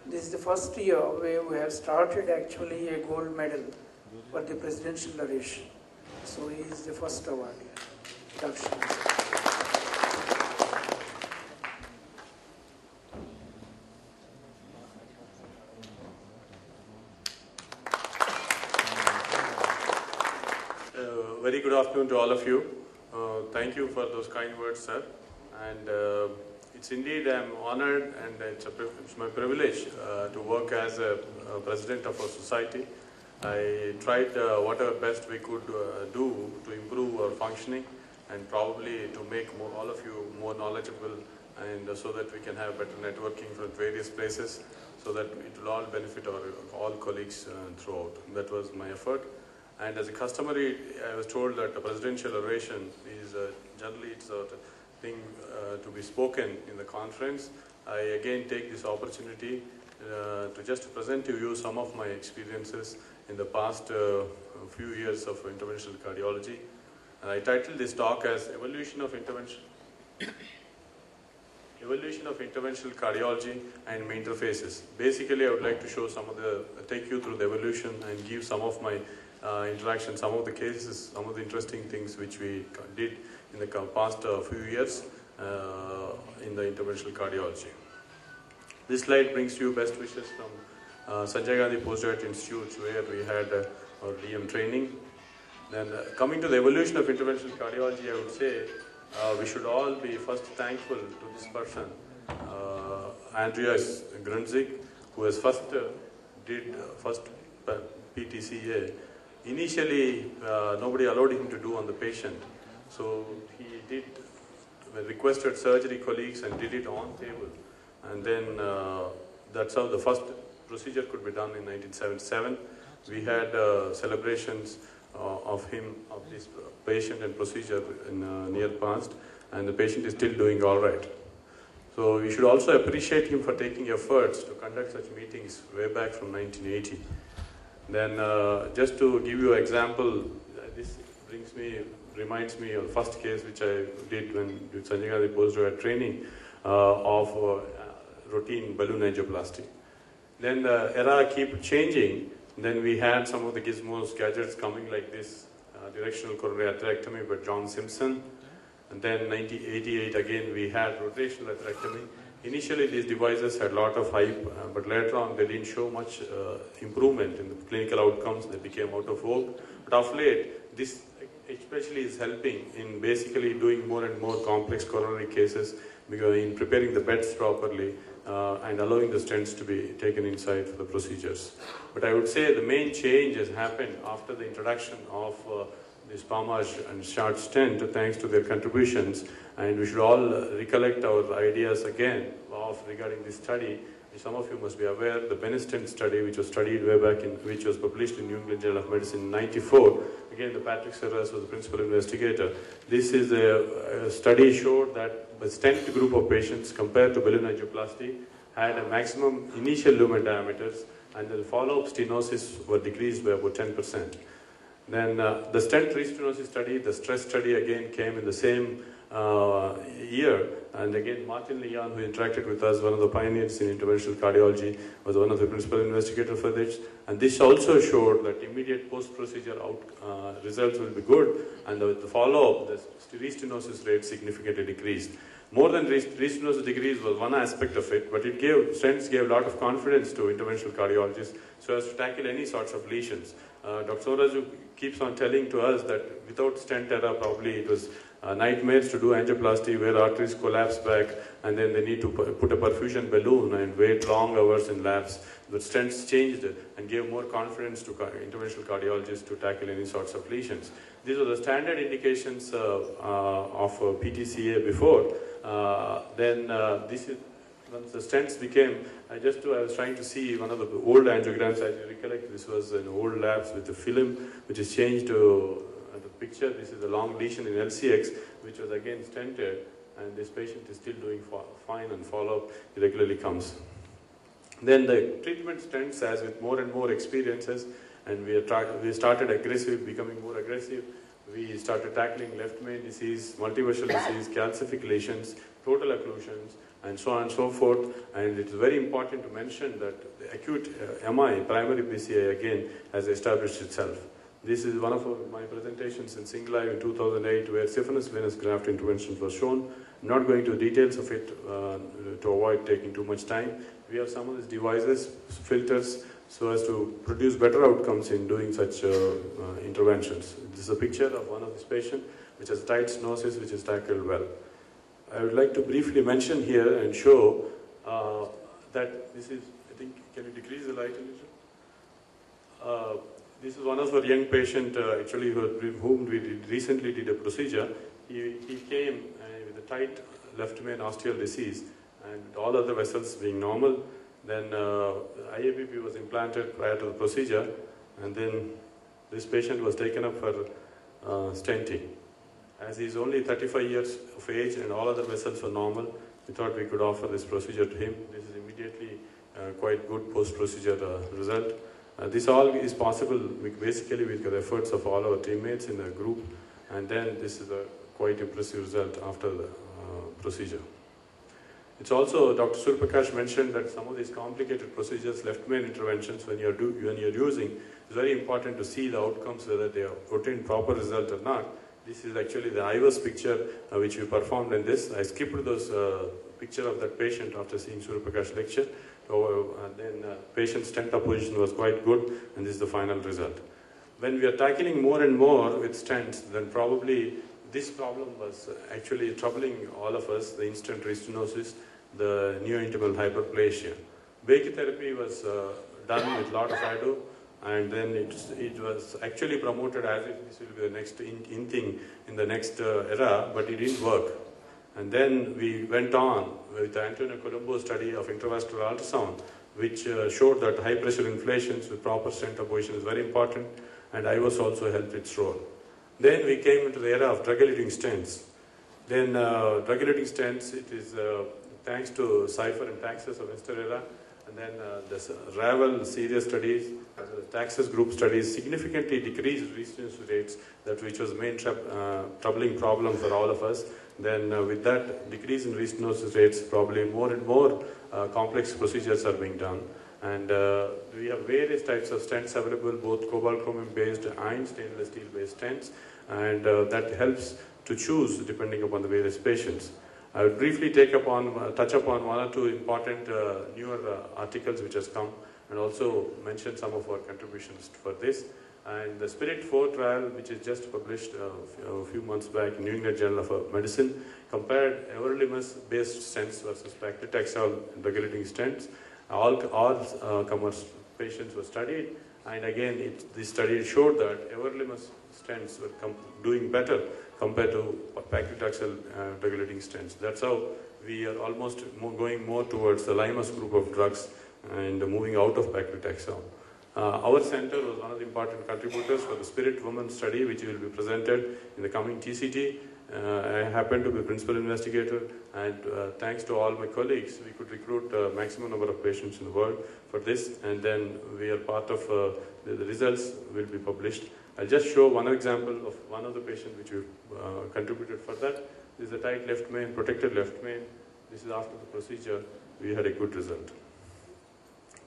This is the first year where we have started actually a gold medal for the presidential oration. So he is the first award. Very good afternoon to all of you. Thank you for those kind words, sir. And it's indeed, I'm honored and it's my privilege to work as a president of our society. I tried whatever best we could do to improve our functioning and probably to make all of you more knowledgeable, and so that we can have better networking from various places, so that it will all benefit all colleagues throughout. That was my effort. And as a customary, I was told that a presidential oration is generally it's a thing to be spoken in the conference. I again take this opportunity to just present to you some of my experiences in the past few years of interventional cardiology. And I titled this talk as Evolution of Interventional Cardiology and Interfaces. Basically, I would like to show take you through the evolution and give some of my interaction, some of the cases, some of the interesting things which we did in the past few years in the interventional cardiology. This slide brings you best wishes from Sanjay Gandhi Postgraduate Institute, where we had our DM training. Then coming to the evolution of interventional cardiology, I would say we should all be first thankful to this person, Andreas Grunzig, who has first PTCA. Initially, nobody allowed him to do on the patient, so he did requested surgery colleagues and did it on table, and then that's how the first procedure could be done in 1977. We had celebrations of this patient and procedure in near past, and the patient is still doing all right. So we should also appreciate him for taking efforts to conduct such meetings way back from 1980. Then just to give you an example, this reminds me of the first case which I did when with Sanjay Gandhi postgraduate training of routine balloon angioplasty. Then the era keep changing. Then we had some of the gizmos, gadgets coming like this, directional coronary atherectomy by John Simpson. And then 1988 again we had rotational atherectomy. Initially these devices had a lot of hype, but later on they didn't show much improvement in the clinical outcomes. They became out of vogue. But of late, this especially is helping in basically doing more and more complex coronary cases, because in preparing the beds properly and allowing the stents to be taken inside for the procedures. But I would say the main change has happened after the introduction of this Palmage and Shard stent, thanks to their contributions, and we should all recollect our ideas again regarding this study. Some of you must be aware, the Benistent study, which was studied way back which was published in New England Journal of Medicine in '94. Again, the Patrick Serras was the principal investigator. This is a study showed that the stent group of patients compared to balloon angioplasty had a maximum initial lumen diameters, and the follow-up stenosis were decreased by about 10%. Then the stent restenosis study, the stress study again came in the same year, and again Martin Leon, who interacted with us, one of the pioneers in interventional cardiology, was one of the principal investigators for this, and this also showed that immediate post-procedure results will be good, and the follow-up, the restenosis rate significantly decreased. More than restenosis decrease was one aspect of it, but stents gave a lot of confidence to interventional cardiologists so as to tackle any sorts of lesions. Dr. Soraju keeps on telling to us that without stent era, probably it was nightmares to do angioplasty where arteries collapse back and then they need to put a perfusion balloon and wait long hours in labs. But stents changed it and gave more confidence to interventional cardiologists to tackle any sorts of lesions. These are the standard indications of PTCA before. Once the stents became, I was trying to see one of the old angiograms. As you recollect, this was an old labs with the film, which is changed to the picture. This is a long lesion in LCX, which was again stented, and this patient is still doing fine, and follow-up regularly comes. Then the treatment stents, as with more and more experiences, and we started becoming more aggressive. We started tackling left main disease, multivessel disease, calcific lesions, total occlusions, and so on and so forth. And it's very important to mention that the acute MI, primary PCI, again has established itself. This is one of my presentations in SingLive in 2008 where saphenous venous graft intervention was shown. I'm not going to details of it to avoid taking too much time. We have some of these devices, filters, so as to produce better outcomes in doing such interventions. This is a picture of one of these patients which has tight stenosis which is tackled well. I would like to briefly mention here and show that this is, I think, can you decrease the light a little? This is one of our young patient actually whom we recently did a procedure. He came with a tight left main osteal disease and all other vessels being normal. Then IABP was implanted prior to the procedure, and then this patient was taken up for stenting. As he is only 35 years of age and all other vessels were normal, we thought we could offer this procedure to him. This is immediately quite good post-procedure result. This all is possible basically with the efforts of all our teammates in the group, and then this is a quite impressive result after the procedure. It's also, Dr. Suryaprakash mentioned that some of these complicated procedures, left main interventions, when you're using, it's very important to see the outcomes, whether they obtain proper result or not. This is actually the IVUS picture which we performed in this. I skipped those picture of that patient after seeing Suryaprakash lecture. Then patient stent apposition was quite good, and this is the final result. When we are tackling more and more with stents, then probably this problem was actually troubling all of us, the in-stent restenosis, the neointimal hyperplasia. Brachytherapy was done with a lot of ado, and then it was actually promoted as if this will be the next in thing in the next era, but it didn't work. And then we went on with the Antonio Colombo study of intravascular ultrasound, which showed that high pressure inflations with proper stent apposition is very important, and IVUS also helped its role. Then we came into the era of drug-eluting stents. Then drug-eluting stents, it is thanks to Cypher and Taxus of Esterella, and then the Ravel series studies, Taxus group studies significantly decreased restenosis rates, which was the main troubling problem for all of us. Then with that decrease in restenosis rates, probably more and more complex procedures are being done. And we have various types of stents available, both cobalt chromium based and stainless steel based stents, and that helps to choose depending upon the various patients. I would briefly touch upon one or two important newer articles which has come, and also mention some of our contributions for this. And the SPIRIT 4 trial, which is just published a few months back in New England Journal of Medicine, compared everolimus based stents versus paclitaxel drug-eluting stents. All comers patients were studied, and again this study showed that everolimus stents were doing better compared to paclitaxel drug-eluting stents. That's how we are almost going more towards the Limus group of drugs and moving out of paclitaxel. Our center was one of the important contributors for the SPIRIT Women study, which will be presented in the coming TCT. I happen to be principal investigator, and thanks to all my colleagues, we could recruit a maximum number of patients in the world for this, and then we are part of the results will be published. I'll just show one example of one of the patients which we contributed for that. This is a tight left main, protected left main. This is after the procedure. We had a good result.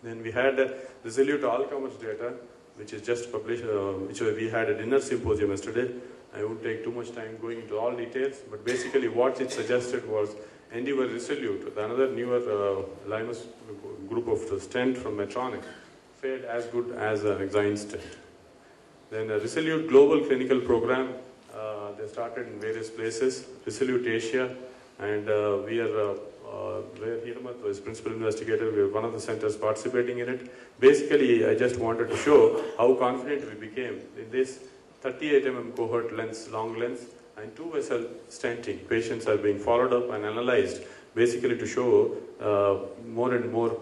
Then we had Resolute all-comers data, which is just published, which we had a dinner symposium yesterday. I won't take too much time going into all details, but basically what it suggested was Endeavour Resolute, another newer Limus group of stent from Medtronic, fared as good as an Exine stent. Then a Resolute Global Clinical Program, they started in various places, Resolute Asia, and we are where Hirmat was principal investigator, we were one of the centers participating in it. Basically, I just wanted to show how confident we became in this 38 mm cohort lens, long lens, and 2 vessel stenting. Patients are being followed up and analyzed, basically to show more and more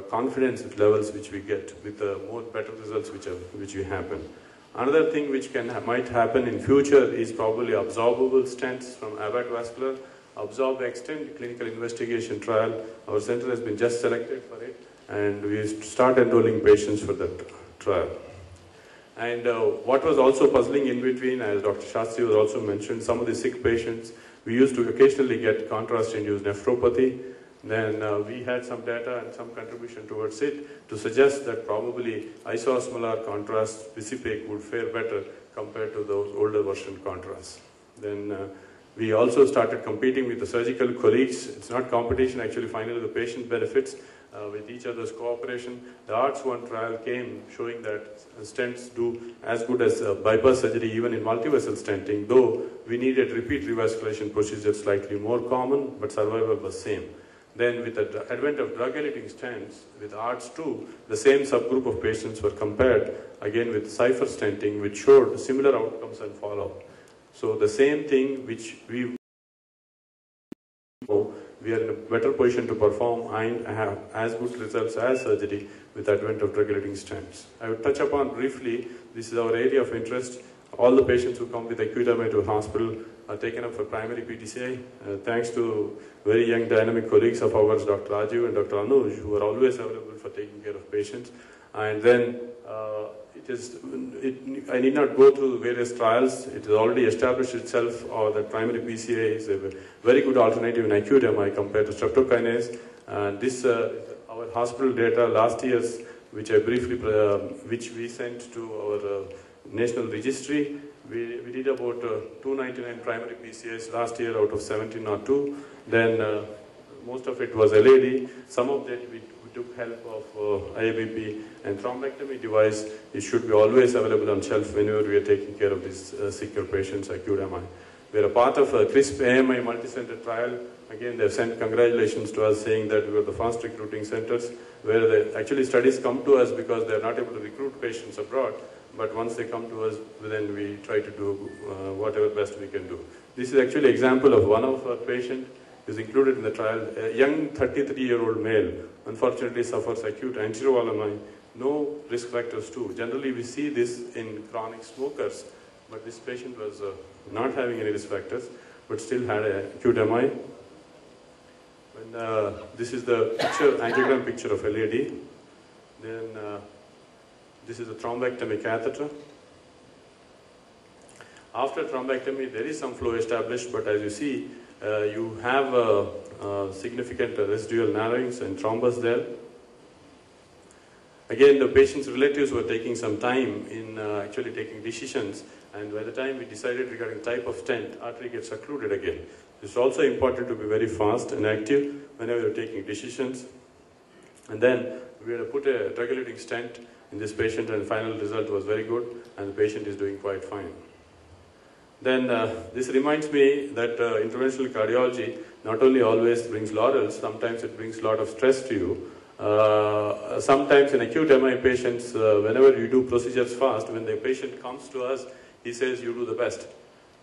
confidence levels which we get with more better results which will happen. Another thing which might happen in future is probably absorbable stents from Abbott Vascular. Absorb Extend clinical investigation trial. Our center has been just selected for it, and we start enrolling patients for that trial. And what was also puzzling in between, as Dr. Shastri was also mentioned, some of the sick patients We used to occasionally get contrast-induced nephropathy. Then we had some data and some contribution towards it to suggest that probably isoosmolar contrast Visipaque would fare better compared to those older version contrasts. Then we also started competing with the surgical colleagues. It's not competition, actually finally the patient benefits with each other's cooperation. The ARTS-1 trial came showing that stents do as good as bypass surgery even in multivessel stenting, though we needed repeat revascularization procedures slightly more common, but survival was same. Then with the advent of drug-eluting stents, with ARTS-2, the same subgroup of patients were compared again with Cypher stenting, which showed similar outcomes and follow-up. So the same thing which we are in a better position to perform and have as good results as surgery with advent of drug-eluting stents. I will touch upon briefly, this is our area of interest. All the patients who come with acute MI to hospital are taken up for primary PTCI. Thanks to very young dynamic colleagues of ours, Dr. Rajiv and Dr. Anuj, who are always available for taking care of patients. And then I need not go through various trials. It has already established itself that primary PCI is a very good alternative in acute MI compared to streptokinase. And this, our hospital data last year's, which I briefly, which we sent to our national registry. We did about 299 primary PCIs last year out of 1702. Then most of it was LAD. Some of that we took help of IABP, and thrombectomy device. It should be always available on shelf whenever we are taking care of these sicker patients, acute MI. We are a part of a CRISP AMI multi-center trial. Again, they have sent congratulations to us saying that we are the fast recruiting centers, where actually studies come to us because they are not able to recruit patients abroad. But once they come to us, then we try to do whatever best we can do. This is actually an example of one of our patients who is included in the trial. A young 33-year-old male, unfortunately suffers acute angiovalami, no risk factors too. Generally we see this in chronic smokers, but this patient was not having any risk factors, but still had an acute MI. And, this is the picture, angiogram picture of LAD. Then this is a thrombectomy catheter. After thrombectomy, there is some flow established, but as you see, you have significant residual narrowings and thrombus there. Again, the patient's relatives were taking some time in actually taking decisions, and by the time we decided regarding type of stent, artery gets occluded again. It's also important to be very fast and active whenever you're taking decisions. And then we had to put a drug-eluting stent in this patient, and the final result was very good, and the patient is doing quite fine. Then this reminds me that interventional cardiology not only always brings laurels, sometimes it brings a lot of stress to you. Sometimes in acute MI patients, whenever you do procedures fast, when the patient comes to us, he says you do the best.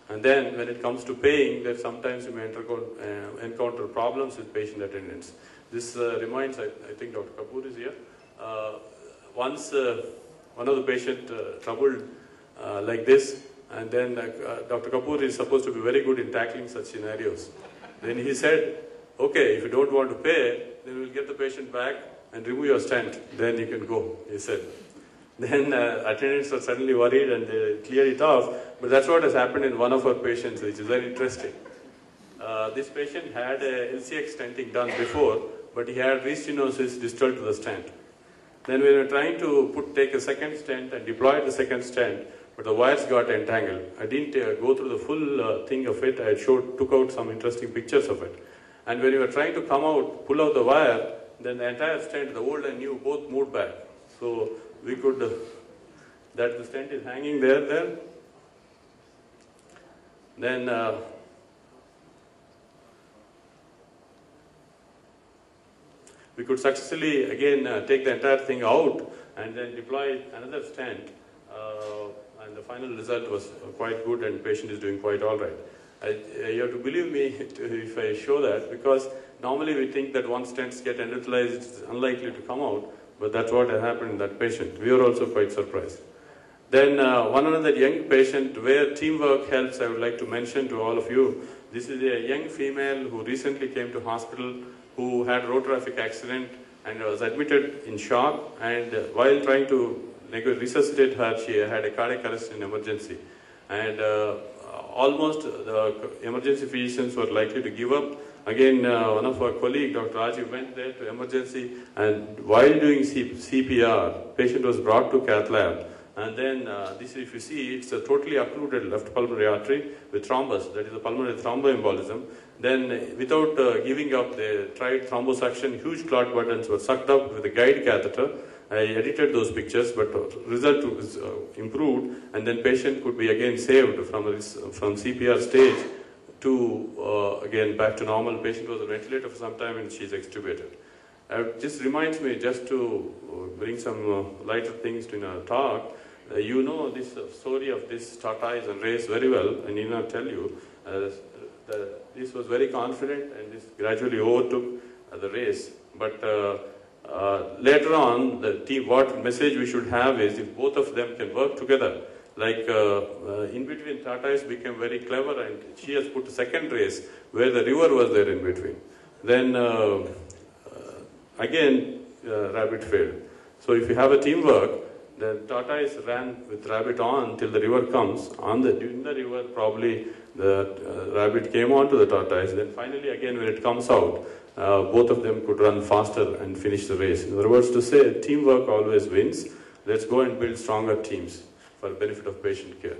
And then when it comes to paying, that sometimes you may encounter problems with patient attendance. This reminds, I think Dr. Kapoor is here. Once one of the patient troubled like this, and then Dr. Kapoor is supposed to be very good in tackling such scenarios. Then he said, okay, if you don't want to pay, then we'll get the patient back and remove your stent, then you can go, he said. Then attendants were suddenly worried and they cleared it off, but that's what has happened in one of our patients, which is very interesting. This patient had a LCX stenting done before, but he had restenosis distal to the stent. Then we were trying to take a second stent and deploy the second stent, but the wires got entangled. I didn't go through the full thing of it. I took out some interesting pictures of it. And when we were trying to come out, pull out the wire, then the entire stent, the old and new, both moved back. So we could, that the stent is hanging there. Then we could successfully again take the entire thing out and then deploy another stent. And the final result was quite good, and the patient is doing quite all right. You have to believe me if I show that, because normally we think that once stents get endothelialized, it's unlikely to come out, but that's what happened in that patient. We were also quite surprised. Then one another young patient where teamwork helps, I would like to mention to all of you. This is a young female who recently came to hospital, who had a road traffic accident and was admitted in shock, and while trying to resuscitate her, she had a cardiac arrest in emergency. And almost the emergency physicians were likely to give up. Again, one of our colleagues, Dr. Rajiv, went there to emergency, and while doing CPR, patient was brought to cath lab. And then this, if you see, it's a totally occluded left pulmonary artery with thrombus, that is a pulmonary thromboembolism. Then without giving up, they tried thrombosuction, huge clot burdens were sucked up with a guide catheter. I edited those pictures, but result was improved, and then patient could be again saved from CPR stage to again back to normal. Patient was on ventilator for some time and she's extubated. This reminds me, just to bring some lighter things to our talk, you know this story of this tortoise and race very well, and I need not tell you. This was very confident and this gradually overtook the race. But later on, the team, what message we should have is if both of them can work together. Like in between, tortoise became very clever and she has put a second race where the river was there in between. Then again, rabbit failed. So if you have a teamwork, the tortoise ran with rabbit on till the river comes. During the river, probably the rabbit came on to the tortoise. Then finally, again, when it comes out, both of them could run faster and finish the race. In other words, to say teamwork always wins. Let's go and build stronger teams for the benefit of patient care.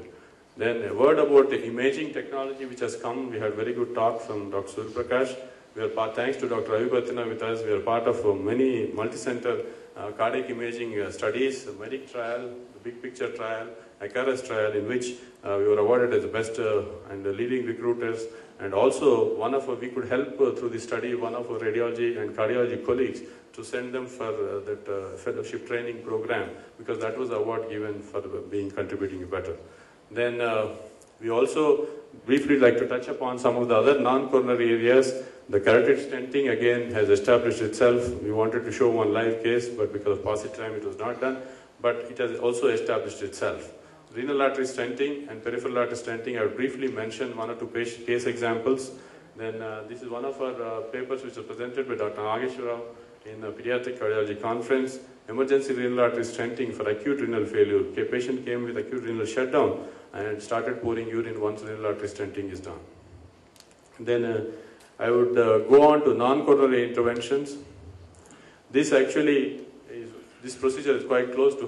Then a word about the imaging technology which has come. We had very good talk from Dr. Surya Prakash. We are thanks to Dr. Ravi Bhattina with us. We are part of many multi-center cardiac imaging studies, the MEDIC trial, the big picture trial, ICARUS trial, in which we were awarded as the best and the leading recruiters. And also, we could help through the study one of our radiology and cardiology colleagues to send them for that fellowship training program, because that was the award given for contributing better. Then we also briefly like to touch upon some of the other non-coronary areas. The carotid stenting again has established itself. We wanted to show one live case, but because of passage time it was not done. But it has also established itself. Renal artery stenting and peripheral artery stenting, I will briefly mention one or two case examples. Then this is one of our papers which was presented by Dr. Nageshwar Rao in a pediatric cardiology conference. Emergency renal artery stenting for acute renal failure. A patient came with acute renal shutdown and started pouring urine once renal artery stenting is done. Then I would go on to non-coronary interventions. This procedure is quite close to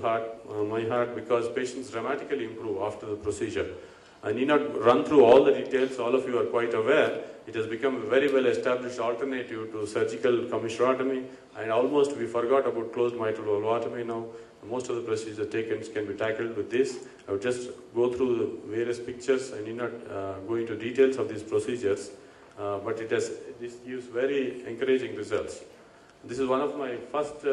my heart, because patients dramatically improve after the procedure. I need not run through all the details, all of you are quite aware. It has become a very well established alternative to surgical commissurotomy, and almost we forgot about closed mitral valvotomy now. Most of the procedures taken can be tackled with this. I would just go through the various pictures. I need not go into details of these procedures, but this gives very encouraging results. This is one of my first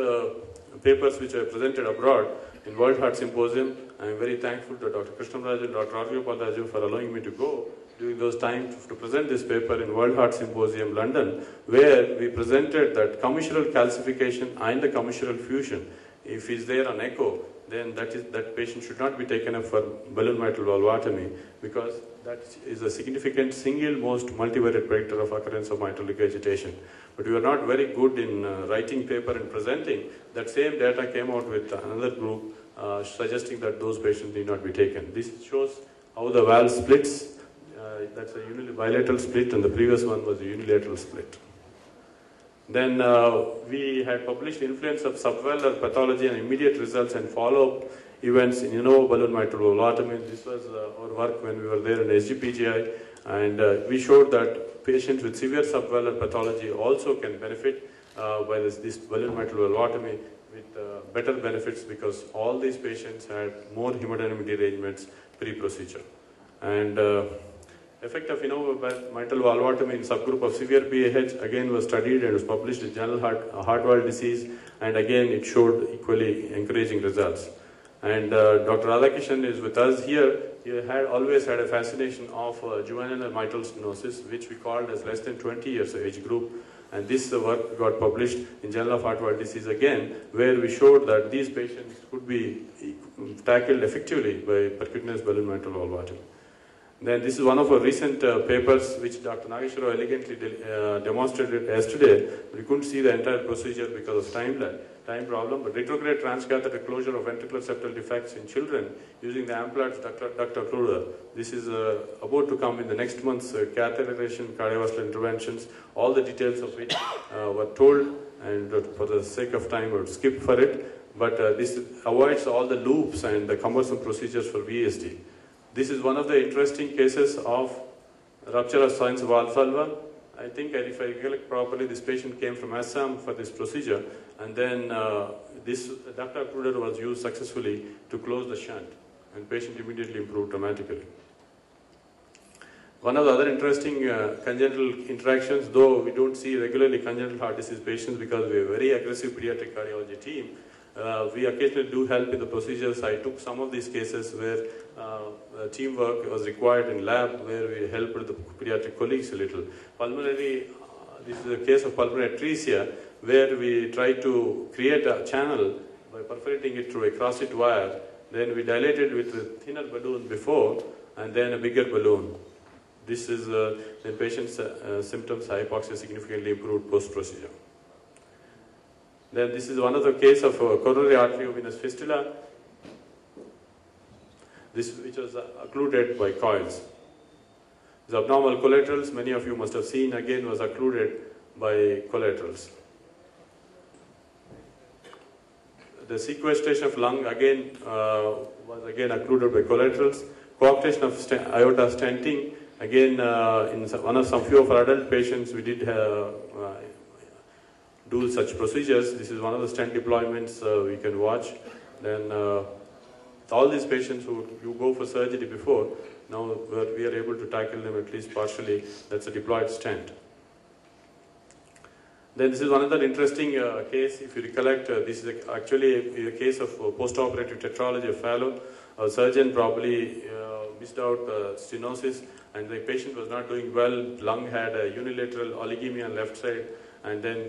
papers which I presented abroad in World Heart Symposium. I am very thankful to Dr. Krishnaraju and Dr. Argyopal for allowing me to go during those times to present this paper in World Heart Symposium, London, where we presented that commissural calcification and the commissural fusion, if it's there on echo, then that patient should not be taken up for balloon mitral valvotomy, because that is a significant single most multivariate predictor of occurrence of mitral regurgitation. But we were not very good in writing paper and presenting. That same data came out with another group suggesting that those patients need not be taken. This shows how the valve splits. That's a bilateral split, and the previous one was a unilateral split. Then we had published influence of subvalvular pathology and immediate results and follow-up events in balloon mitral valvotomy. This was our work when we were there in SGPGI, and we showed that patients with severe subvalvular pathology also can benefit by this balloon mitral valvotomy with better benefits, because all these patients had more hemodynamic derangements pre-procedure. And effect of mitral valvotomy in subgroup of severe PAH again was studied and was published in Journal Heart Valve Disease, and again it showed equally encouraging results. And Dr. Radhakrishnan is with us here. He always had a fascination of juvenile mitral stenosis, which we called as less than 20 years age group. And this work got published in Journal of Heart Valve Disease again, where we showed that these patients could be tackled effectively by percutaneous balloon mitral valvotomy. Then this is one of our recent papers which Dr. Nageshwar elegantly demonstrated yesterday. We couldn't see the entire procedure because of time lag. time problem, but retrograde transcatheter closure of ventricular septal defects in children using the Amplatz duct occluder. This is about to come in the next month's catheterization cardiovascular interventions, all the details of which were told, and for the sake of time I would skip for it. But this avoids all the loops and the cumbersome procedures for VSD. This is one of the interesting cases of rupture of Science Valsalva. I think, if I recollect properly, this patient came from Assam for this procedure, and then this duct occluder was used successfully to close the shunt, and the patient immediately improved dramatically. One of the other interesting congenital interactions, though we don't see regularly congenital heart disease patients because we have a very aggressive pediatric cardiology team, we occasionally do help in the procedures. I took some of these cases where teamwork was required in lab, where we helped the pediatric colleagues a little. Pulmonary, this is a case of pulmonary atresia, where we try to create a channel by perforating it through a cross-it wire. Then we dilated with a thinner balloon before, and then a bigger balloon. This is the patient's symptoms, hypoxia significantly improved post-procedure. Then this is another case of coronary arteriovenous fistula, which was occluded by coils. The abnormal collaterals, many of you must have seen, again was occluded by collaterals. The sequestration of lung again was again occluded by collaterals. Coaptation of aorta stenting, again in some few of our adult patients we did do such procedures. This is one of the stent deployments we can watch. Then all these patients who you go for surgery before, now we are able to tackle them at least partially. That's a deployed stent. Then this is another interesting case. If you recollect, this is actually a case of post-operative tetralogy of Fallot. A surgeon probably missed out stenosis, and the patient was not doing well. Lung had a unilateral oligemia on left side, and then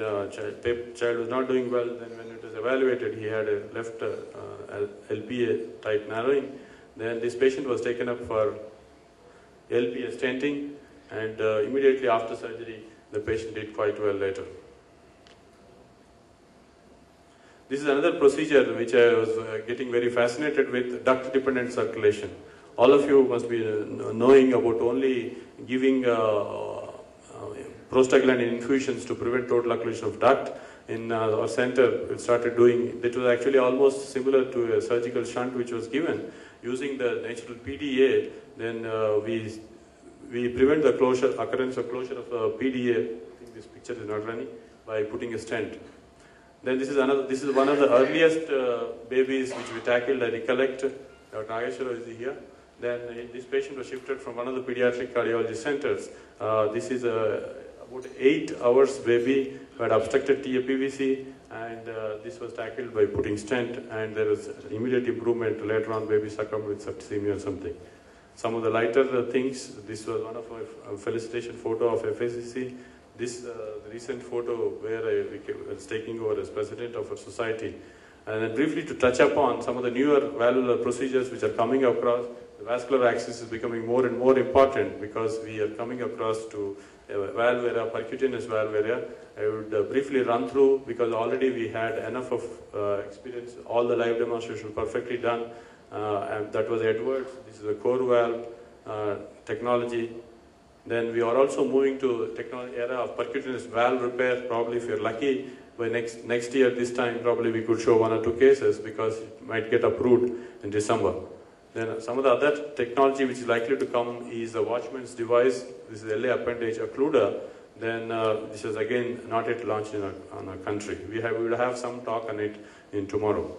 child was not doing well. Then when it was evaluated, he had a left LPA type narrowing. Then this patient was taken up for LPA stenting, and immediately after surgery, the patient did quite well later. This is another procedure which I was getting very fascinated with, duct-dependent circulation. All of you must be knowing about only giving prostaglandin infusions to prevent total occlusion of duct. In our center, we started doing, it was actually almost similar to a surgical shunt which was given. Using the natural PDA, then we prevent the occurrence of closure of PDA. I think this picture is not running, by putting a stent. Then this is one of the earliest babies which we tackled. I recollect, Dr. Nageshwara is here. Then this patient was shifted from one of the pediatric cardiology centers. This is about 8 hours baby who had obstructed TAPVC, and this was tackled by putting stent, and there was immediate improvement. Later on, baby succumbed with septicemia or something. Some of the lighter things, this was one of my felicitation photo of FACC. This the recent photo where I was taking over as president of our society. And then briefly to touch upon some of the newer valvular procedures which are coming across. The vascular axis is becoming more and more important because we are coming across to valve area, percutaneous valve area. I would briefly run through because already we had enough of experience, all the live demonstration perfectly done. And that was Edwards. This is a core valve technology. Then we are also moving to technology era of percutaneous valve repair. Probably if you're lucky, by next year this time probably we could show 1 or 2 cases because it might get approved in December. Then some of the other technology which is likely to come is the Watchman's device. This is LA appendage occluder. Then this is again not yet launched in our country. We will have some talk on it in tomorrow.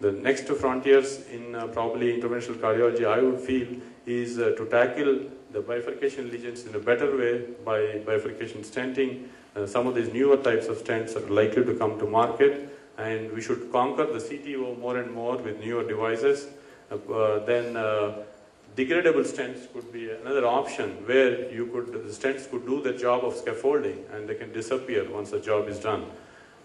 The next frontiers in probably interventional cardiology, I would feel, is to tackle the bifurcation lesions in a better way by bifurcation stenting. Some of these newer types of stents are likely to come to market, and we should conquer the CTO more and more with newer devices. Then degradable stents could be another option where the stents could do the job of scaffolding and they can disappear once the job is done.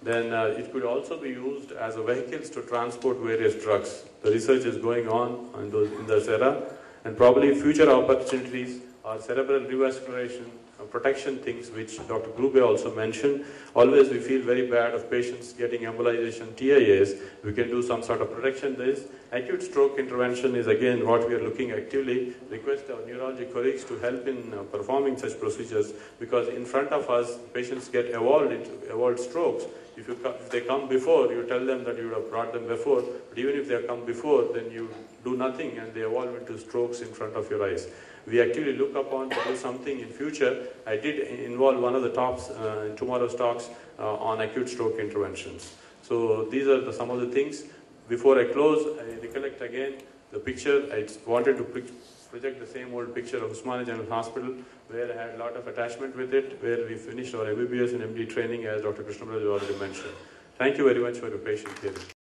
Then it could also be used as a vehicles to transport various drugs. The research is going on in this era, and probably future opportunities are cerebral revascularization protection things which Dr. Grube also mentioned. Always we feel very bad of patients getting embolization, TIAs. We can do some sort of protection. This acute stroke intervention is again what we are looking actively. Request our neurology colleagues to help in performing such procedures, because in front of us patients get evolved strokes. If they come before, you tell them that you would have brought them before, but even if they come before, then you do nothing and they evolve into strokes in front of your eyes. We actually look upon to do something in future. I did involve one of the talks in tomorrow's talks on acute stroke interventions. So these are some of the things. Before I close, I recollect again the picture. I wanted to project the same old picture of Osmania General Hospital, where I had a lot of attachment with it, where we finished our MBBS and MD training, as Dr. Krishnamurthy already mentioned. Thank you very much for your patient hearing.